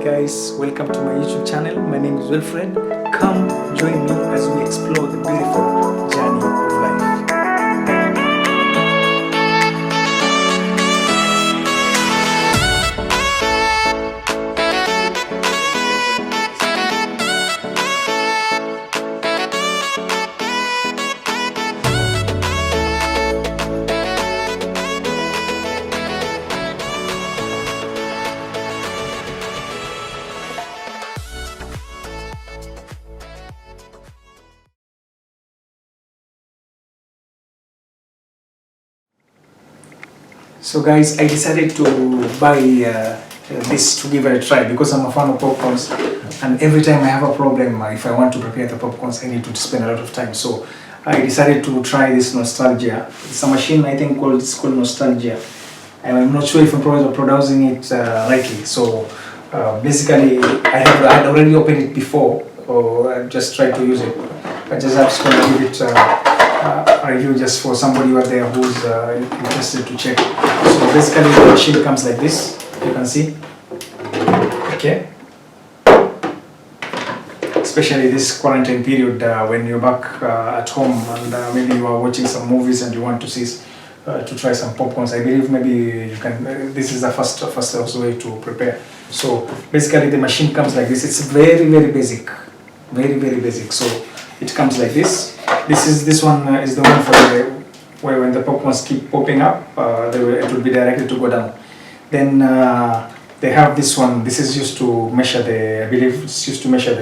guys, welcome to my YouTube channel. My name is Wilfred. Come join me as we explore the beautiful journey of life. So guys, I decided to buy this to give it a try because I'm a fan of popcorns, and every time I have a problem, if I want to prepare the popcorns, I need to spend a lot of time. So I decided to try this Nolstagia. It's a machine I think it's called Nolstagia. And I'm not sure if I'm pronouncing it rightly. So basically, I'd already opened it before, or I just tried to use it. I just have to give it a review just for somebody out there who's interested to check. So basically the machine comes like this, you can see, okay. Especially this quarantine period when you're back at home and maybe you are watching some movies and you want to see to try some popcorns. I believe maybe you can. This is the first way to prepare. So basically the machine comes like this. It's very basic, very basic. So it comes like this. This one is the one for where when the popcorns keep popping up, it will be directed to go down. Then they have this one. This is used to measure I believe it's used to measure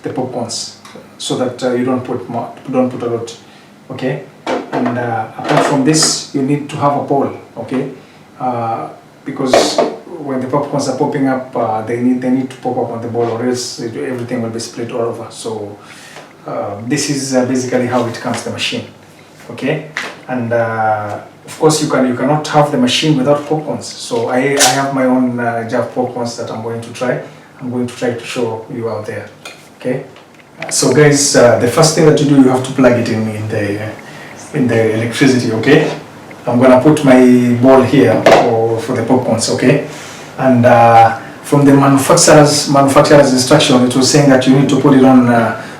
the popcorns, so that you don't put a lot. Okay. And apart from this, you need to have a bowl. Okay. Because when the popcorns are popping up, they need to pop up on the bowl, or else everything will be split all over. So this is basically how it comes, the machine. Okay. And of course you cannot have the machine without popcorns. So I have my own jar of popcorns that I'm going to try. I'm going to try to show you out there. Okay. So guys, the first thing that you do, you have to plug it in the electricity. Okay. I'm gonna put my bowl here for the popcorns. Okay. And from the manufacturer's instruction, it was saying that you need to put it on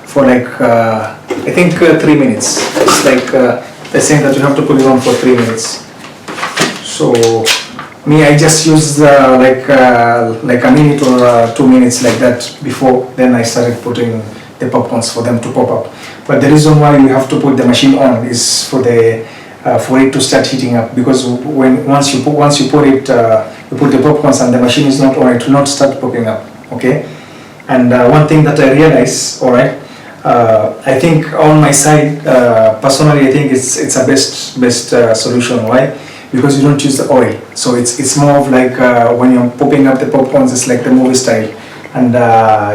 for like I think 3 minutes. It's like they're saying that you have to put it on for 3 minutes. So me, I just used like a minute or 2 minutes like that before. Then I started putting the popcorns for them to pop up. But the reason why you have to put the machine on is for it to start heating up. Because once you put the popcorns and the machine is not on, it will not start popping up. Okay. And one thing that I realized, all right. I think on my side, personally, I think it's a best solution. Why? Because you don't use the oil, so it's more of like when you're popping up the popcorns, it's like the movie style, and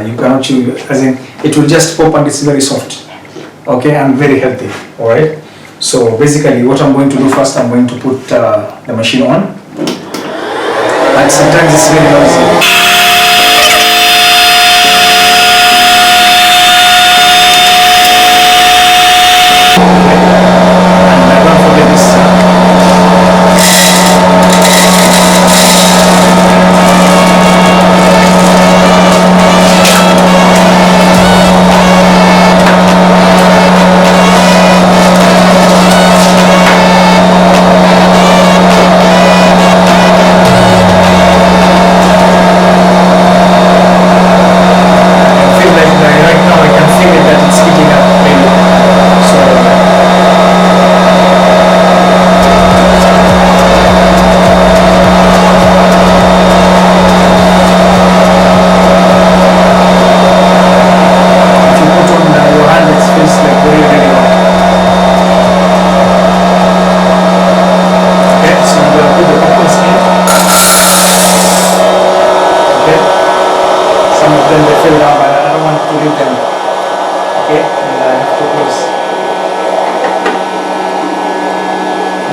you cannot chew. As in, it will just pop and it's very soft, okay, and very healthy. All right. So basically, what I'm going to do first, I'm going to put the machine on, and sometimes it's very noisy.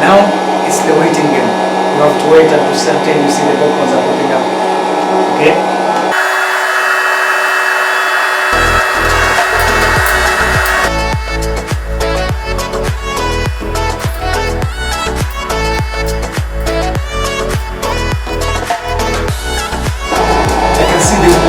Now it's the waiting game. You have to wait until you see the popcorns are popping up. Okay? I can see the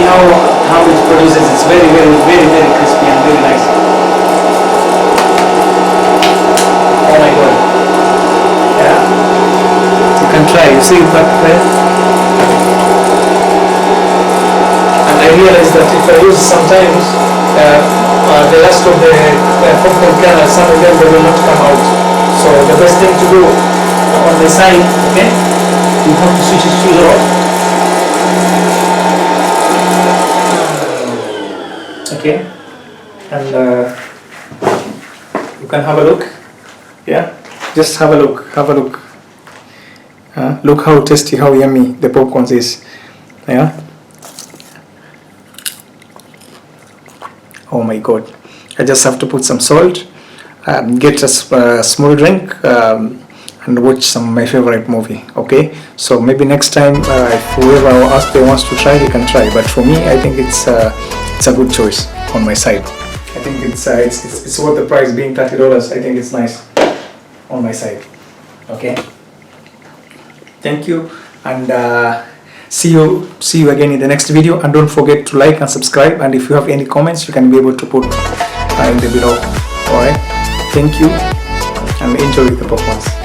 how it produces. It's very crispy and very nice. Oh my god. Yeah. You can try. You see it back there. And I realized that if I use sometimes the rest of the popcorn kernel, some of them they will not come out. So the best thing to do on the side, okay, you have to switch it off. Okay, and you can have a look. Yeah, just have a look. Look how tasty, how yummy the popcorn is. Yeah. Oh my god. I just have to put some salt, get a small drink, and watch my favorite movie. Okay, so maybe next time if whoever else they wants to try, they can try, but for me I think it's a good choice on my side. I think it's worth the price, being $30. I think it's nice on my side. Okay, thank you, and see you again in the next video, and don't forget to like and subscribe, and if you have any comments you can be able to put in the below. Alright, thank you and enjoy the performance.